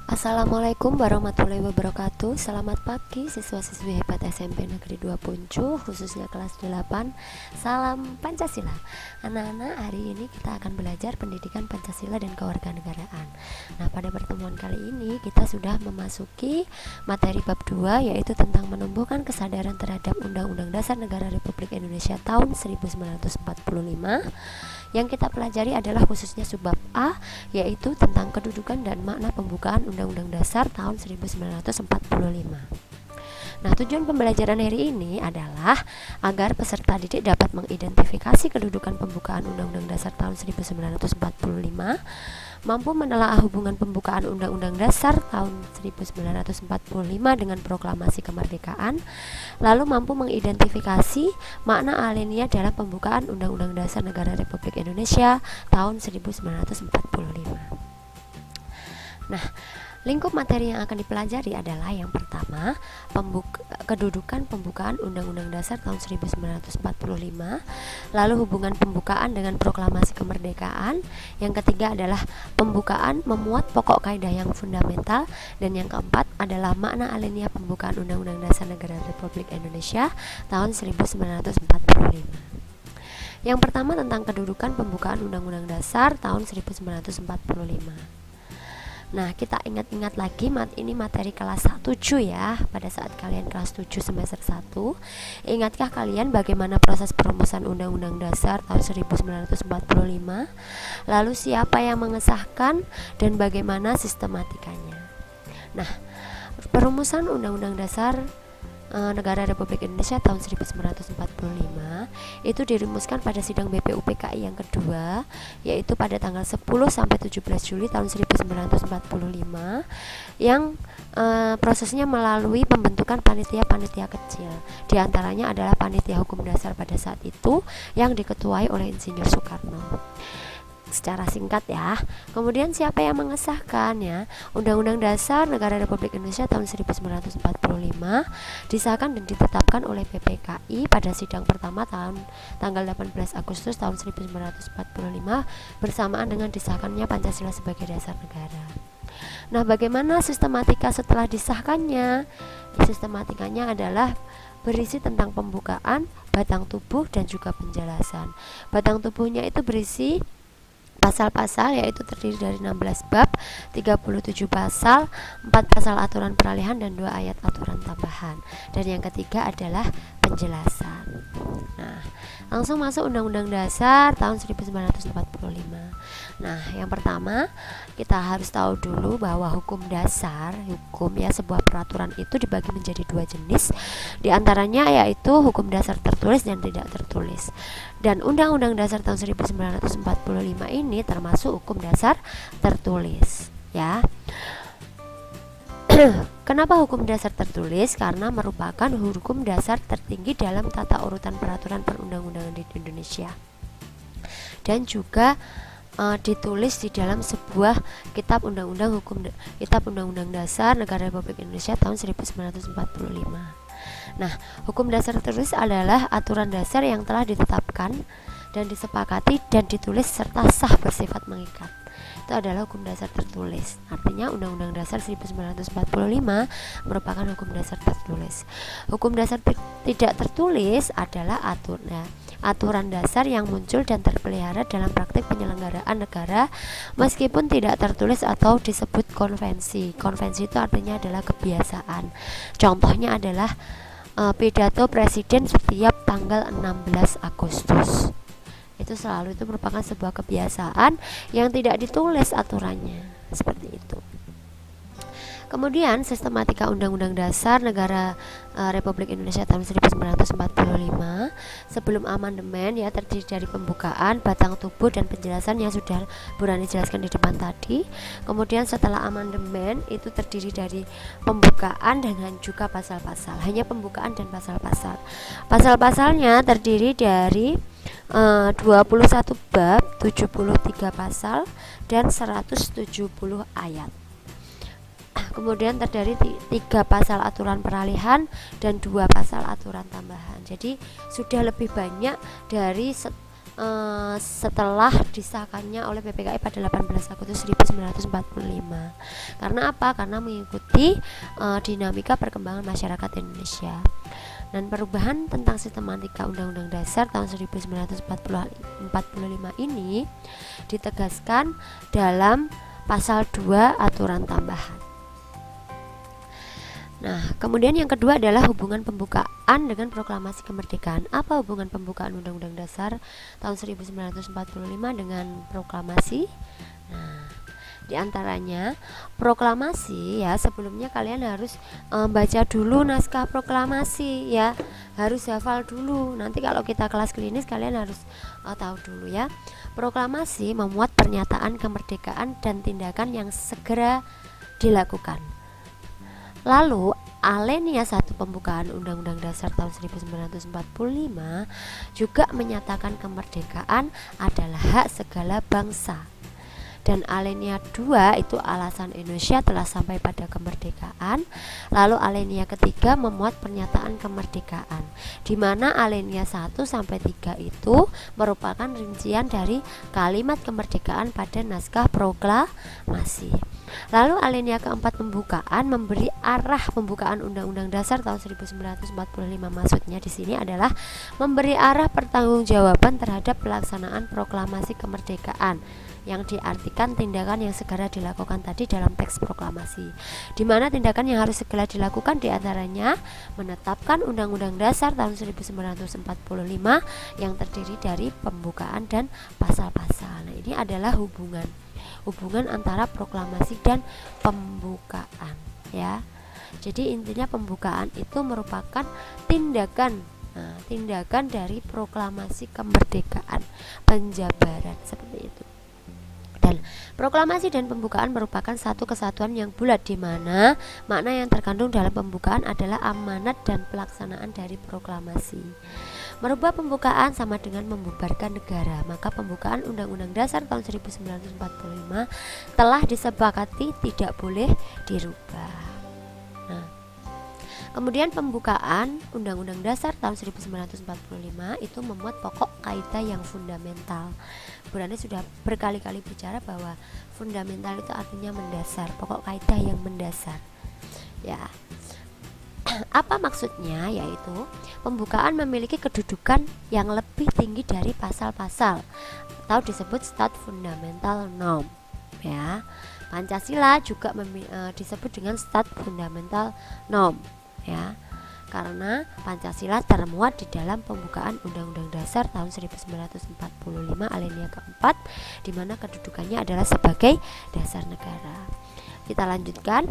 Assalamualaikum warahmatullahi wabarakatuh. Selamat pagi siswa-siswi hebat SMP Negeri 2 Puncu, khususnya kelas 8. Salam Pancasila. Anak-anak, hari ini kita akan belajar pendidikan Pancasila dan kewarganegaraan. Nah, pada pertemuan kali ini kita sudah memasuki materi bab 2, yaitu tentang menumbuhkan kesadaran terhadap Undang-Undang Dasar Negara Republik Indonesia tahun 1945. Yang kita pelajari adalah khususnya subbab A, yaitu tentang kedudukan dan makna pembukaan Undang-Undang Dasar tahun 1945. Nah, tujuan pembelajaran hari ini adalah agar peserta didik dapat mengidentifikasi kedudukan pembukaan Undang-Undang Dasar tahun 1945, mampu menelaah hubungan pembukaan Undang-Undang Dasar tahun 1945 dengan proklamasi kemerdekaan, lalu mampu mengidentifikasi makna alinea dalam pembukaan Undang-Undang Dasar Negara Republik Indonesia tahun 1945. Nah, lingkup materi yang akan dipelajari adalah yang pertama, kedudukan pembukaan Undang-Undang Dasar tahun 1945, lalu hubungan pembukaan dengan proklamasi kemerdekaan. Yang ketiga adalah pembukaan memuat pokok kaidah yang fundamental, dan yang keempat adalah makna alinea pembukaan Undang-Undang Dasar Negara Republik Indonesia tahun 1945. Yang pertama tentang kedudukan pembukaan Undang-Undang Dasar tahun 1945. Nah, kita ingat-ingat lagi, ini materi kelas 7 ya, pada saat kalian kelas 7 semester 1. Ingatkah kalian bagaimana proses perumusan Undang-Undang Dasar tahun 1945? Lalu siapa yang mengesahkan dan bagaimana sistematikanya? Nah, perumusan Undang-Undang Dasar Negara Republik Indonesia tahun 1945 itu dirumuskan pada sidang BPUPKI yang kedua, yaitu pada tanggal 10 sampai 17 Juli tahun 1945, yang prosesnya melalui pembentukan panitia-panitia kecil. Di antaranya adalah panitia hukum dasar pada saat itu yang diketuai oleh Insinyur Soekarno. Secara singkat ya. Kemudian siapa yang mengesahkannya? Undang-Undang Dasar Negara Republik Indonesia tahun 1945 disahkan dan ditetapkan oleh PPKI pada sidang pertama tanggal 18 Agustus tahun 1945 bersamaan dengan disahkannya Pancasila sebagai dasar negara. Nah, bagaimana sistematika setelah disahkannya? Sistematikanya adalah berisi tentang pembukaan, batang tubuh, dan juga penjelasan. Batang tubuhnya itu berisi pasal-pasal, yaitu terdiri dari 16 bab, 37 pasal, 4 pasal aturan peralihan, dan 2 ayat aturan tambahan. Dan yang ketiga adalah penjelasan. Nah, langsung masuk Undang-Undang Dasar tahun 1945. Nah, yang pertama kita harus tahu dulu bahwa hukum dasar, sebuah peraturan itu dibagi menjadi 2 jenis. Di antaranya yaitu hukum dasar tertulis dan tidak tertulis. Dan Undang-Undang Dasar tahun 1945 ini termasuk hukum dasar tertulis, ya. Kenapa hukum dasar tertulis? Karena merupakan hukum dasar tertinggi dalam tata urutan peraturan perundang-undangan di Indonesia, dan juga ditulis di dalam sebuah kitab Undang-Undang Dasar Negara Republik Indonesia tahun 1945. Nah, hukum dasar tertulis adalah aturan dasar yang telah ditetapkan dan disepakati dan ditulis serta sah bersifat mengikat. Itu adalah hukum dasar tertulis. Artinya Undang-Undang Dasar 1945 merupakan hukum dasar tertulis. Hukum dasar tidak tertulis adalah aturan dasar yang muncul dan terpelihara dalam praktik penyelenggaraan negara meskipun tidak tertulis atau disebut konvensi. Konvensi itu artinya adalah kebiasaan. Contohnya adalah pidato presiden setiap tanggal 16 Agustus. Itu merupakan sebuah kebiasaan yang tidak ditulis aturannya, seperti itu. Kemudian sistematika Undang-Undang Dasar Negara Republik Indonesia tahun 1945 sebelum amandemen ya terdiri dari pembukaan, batang tubuh, dan penjelasan yang sudah Burani jelaskan di depan tadi. Kemudian setelah amandemen itu terdiri dari pembukaan dengan juga pasal-pasal. Hanya pembukaan dan pasal-pasal. Pasal-pasalnya terdiri dari 21 bab, 73 pasal, dan 170 ayat. Kemudian terdiri 3 pasal aturan peralihan dan 2 pasal aturan tambahan. Jadi sudah lebih banyak dari setelah disahkannya oleh PPKI pada 18 Agustus 1945. Karena apa? Karena mengikuti dinamika perkembangan masyarakat Indonesia. Dan perubahan tentang sistematika Undang-Undang Dasar tahun 1945 ini ditegaskan dalam pasal 2 aturan tambahan. Nah, kemudian yang kedua adalah hubungan pembukaan dengan proklamasi kemerdekaan. Apa hubungan pembukaan Undang-Undang Dasar tahun 1945 dengan proklamasi? Nah, di antaranya proklamasi ya, sebelumnya kalian harus baca dulu naskah proklamasi ya, harus hafal dulu. Nanti kalau kita kelas klinis kalian harus tahu dulu ya. Proklamasi memuat pernyataan kemerdekaan dan tindakan yang segera dilakukan. Lalu Alinea 1 pembukaan Undang-Undang Dasar tahun 1945 juga menyatakan kemerdekaan adalah hak segala bangsa. Dan alinea 2 itu alasan Indonesia telah sampai pada kemerdekaan. Lalu alinea ketiga memuat pernyataan kemerdekaan, di mana alinea 1 sampai 3 itu merupakan rincian dari kalimat kemerdekaan pada naskah proklamasi. Lalu alinea keempat pembukaan memberi arah pembukaan Undang-Undang Dasar tahun 1945. Maksudnya di sini adalah memberi arah pertanggungjawaban terhadap pelaksanaan proklamasi kemerdekaan, yang diartikan tindakan yang segera dilakukan tadi dalam teks proklamasi, di mana tindakan yang harus segera dilakukan diantaranya menetapkan Undang-Undang Dasar tahun 1945 yang terdiri dari pembukaan dan pasal-pasal. Nah, ini adalah hubungan antara proklamasi dan pembukaan ya. Jadi intinya pembukaan itu merupakan tindakan dari proklamasi kemerdekaan, penjabaran seperti itu. Dan proklamasi dan pembukaan merupakan satu kesatuan yang bulat, di mana makna yang terkandung dalam pembukaan adalah amanat dan pelaksanaan dari proklamasi. Merubah pembukaan sama dengan membubarkan negara, maka pembukaan Undang-Undang Dasar tahun 1945 telah disepakati tidak boleh dirubah. Nah, kemudian pembukaan Undang-Undang Dasar tahun 1945 itu memuat pokok kaidah yang fundamental. Bu Rani sudah berkali-kali bicara bahwa fundamental itu artinya mendasar, pokok kaidah yang mendasar. Ya. Apa maksudnya? Yaitu pembukaan memiliki kedudukan yang lebih tinggi dari pasal-pasal atau disebut stat fundamental norm. Ya. Pancasila juga disebut dengan stat fundamental norm. Ya, karena Pancasila termuat di dalam pembukaan Undang-Undang Dasar tahun 1945 alinea keempat, di mana kedudukannya adalah sebagai dasar negara. Kita lanjutkan,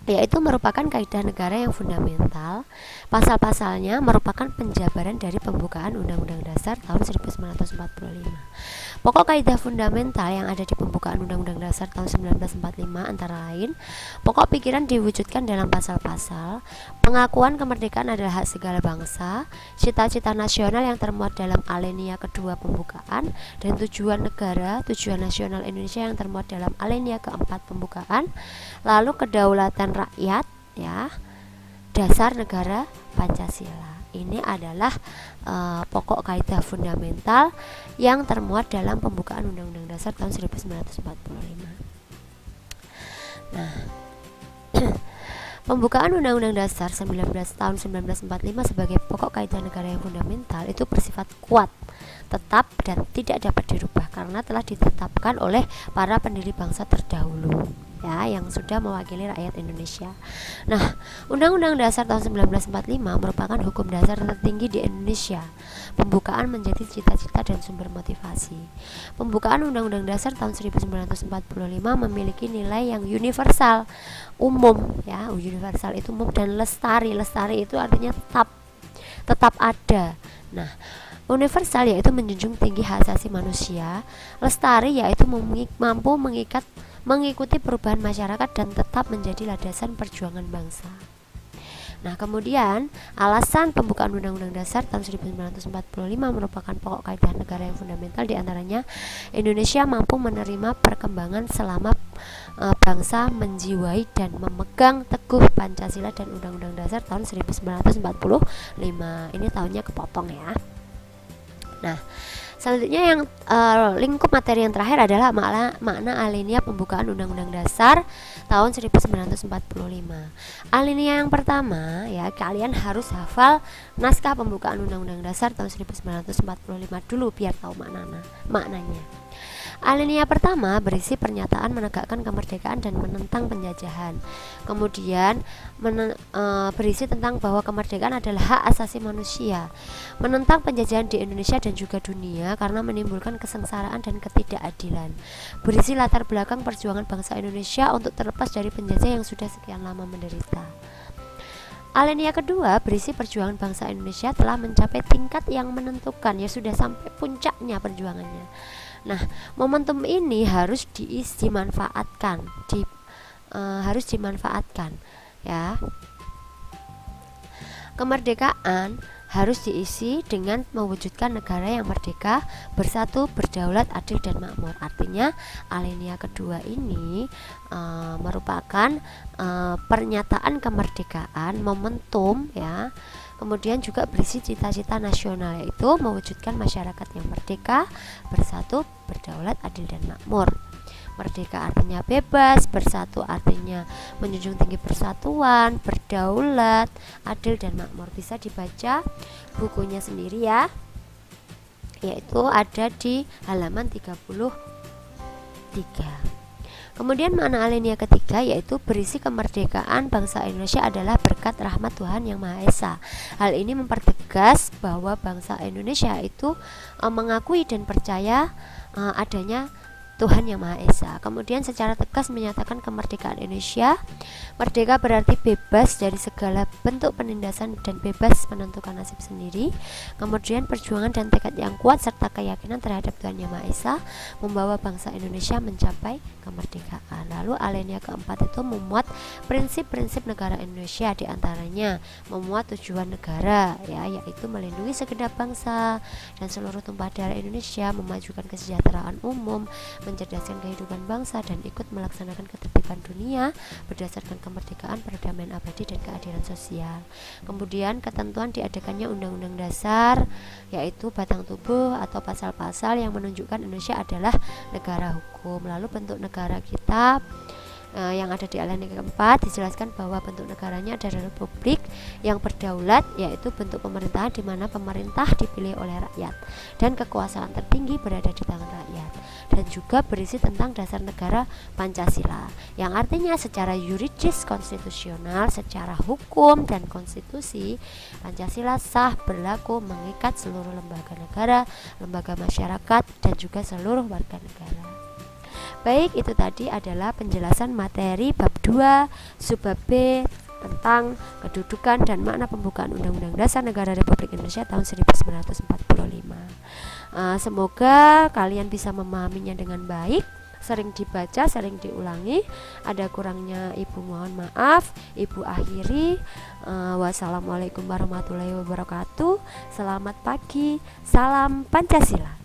yaitu merupakan kaidah negara yang fundamental. Pasal-pasalnya merupakan penjabaran dari pembukaan Undang-Undang Dasar tahun 1945. Pokok kaidah fundamental yang ada di pembukaan Undang-Undang Dasar tahun 1945 antara lain, pokok pikiran diwujudkan dalam pasal-pasal, pengakuan kemerdekaan adalah hak segala bangsa, cita-cita nasional yang termuat dalam alinea kedua pembukaan, dan tujuan negara, tujuan nasional Indonesia yang termuat dalam alinea keempat pembukaan, lalu kedaulatan rakyat, ya, dasar negara Pancasila. Ini adalah pokok kaidah fundamental yang termuat dalam pembukaan Undang-Undang Dasar tahun 1945. Nah, pembukaan Undang-Undang Dasar tahun 1945 sebagai pokok kaidah negara yang fundamental itu bersifat kuat, tetap, dan tidak dapat dirubah karena telah ditetapkan oleh para pendiri bangsa terdahulu, ya, yang sudah mewakili rakyat Indonesia. Nah, Undang-Undang Dasar tahun 1945 merupakan hukum dasar tertinggi di Indonesia. Pembukaan menjadi cita-cita dan sumber motivasi. Pembukaan Undang-Undang Dasar tahun 1945 memiliki nilai yang universal, umum, ya, universal itu umum, dan lestari. Lestari itu artinya tetap ada. Nah, universal yaitu menjunjung tinggi hak asasi manusia. Lestari yaitu mampu mengikuti perubahan masyarakat dan tetap menjadi landasan perjuangan bangsa. Nah, kemudian alasan pembukaan Undang-Undang Dasar tahun 1945 merupakan pokok kaidah negara yang fundamental, diantaranya Indonesia mampu menerima perkembangan selama bangsa menjiwai dan memegang teguh Pancasila dan Undang-Undang Dasar tahun 1945. Ini tahunnya kepotong ya. Nah, Selanjutnya yang lingkup materi yang terakhir adalah makna alinea pembukaan Undang-Undang Dasar tahun 1945. Alinea yang pertama ya, kalian harus hafal naskah pembukaan Undang-Undang Dasar tahun 1945 dulu biar tahu maknanya. Alinea pertama berisi pernyataan menegakkan kemerdekaan dan menentang penjajahan. Kemudian berisi tentang bahwa kemerdekaan adalah hak asasi manusia, menentang penjajahan di Indonesia dan juga dunia karena menimbulkan kesengsaraan dan ketidakadilan. Berisi latar belakang perjuangan bangsa Indonesia untuk terlepas dari penjajah yang sudah sekian lama menderita. Alinea kedua berisi perjuangan bangsa Indonesia telah mencapai tingkat yang menentukan, ya sudah sampai puncaknya perjuangannya. Nah, momentum ini harus dimanfaatkan, harus dimanfaatkan, ya. Kemerdekaan harus diisi dengan mewujudkan negara yang merdeka, bersatu, berdaulat, adil dan makmur. Artinya, alinea kedua ini merupakan pernyataan kemerdekaan, momentum, ya. Kemudian juga berisi cita-cita nasional, yaitu mewujudkan masyarakat yang merdeka, bersatu, berdaulat, adil dan makmur. Merdeka artinya bebas, bersatu artinya menjunjung tinggi persatuan, berdaulat, adil dan makmur. Bisa dibaca bukunya sendiri ya, yaitu ada di halaman 33. Kemudian makna alinea ketiga yaitu berisi kemerdekaan bangsa Indonesia adalah berkat rahmat Tuhan Yang Maha Esa. Hal ini mempertegas bahwa bangsa Indonesia itu mengakui dan percaya adanya Tuhan Yang Maha Esa. Kemudian secara tegas menyatakan kemerdekaan Indonesia. Merdeka berarti bebas dari segala bentuk penindasan dan bebas menentukan nasib sendiri. Kemudian perjuangan dan tekad yang kuat serta keyakinan terhadap Tuhan Yang Maha Esa membawa bangsa Indonesia mencapai kemerdekaan. Lalu alinea keempat itu memuat prinsip-prinsip negara Indonesia, diantaranya memuat tujuan negara, ya, yaitu melindungi segenap bangsa dan seluruh tumpah darah Indonesia, memajukan kesejahteraan umum, mencerdaskan kehidupan bangsa dan ikut melaksanakan ketertiban dunia berdasarkan kemerdekaan, perdamaian abadi dan keadilan sosial. Kemudian ketentuan diadakannya Undang-Undang Dasar, yaitu batang tubuh atau pasal-pasal yang menunjukkan Indonesia adalah negara hukum. Lalu bentuk negara kita yang ada di alinea keempat dijelaskan bahwa bentuk negaranya adalah republik yang berdaulat, yaitu bentuk pemerintahan di mana pemerintah dipilih oleh rakyat dan kekuasaan tertinggi berada di tangan rakyat, dan juga berisi tentang dasar negara Pancasila yang artinya secara yuridis konstitusional, secara hukum dan konstitusi Pancasila sah, berlaku, mengikat seluruh lembaga negara, lembaga masyarakat dan juga seluruh warga negara. Baik, itu tadi adalah penjelasan materi bab 2 subbab B tentang kedudukan dan makna pembukaan Undang-Undang Dasar Negara Republik Indonesia tahun 1945. Semoga kalian bisa memahaminya dengan baik. Sering dibaca, sering diulangi. Ada kurangnya Ibu mohon maaf. Ibu akhiri. Wassalamualaikum warahmatullahi wabarakatuh. Selamat pagi. Salam Pancasila.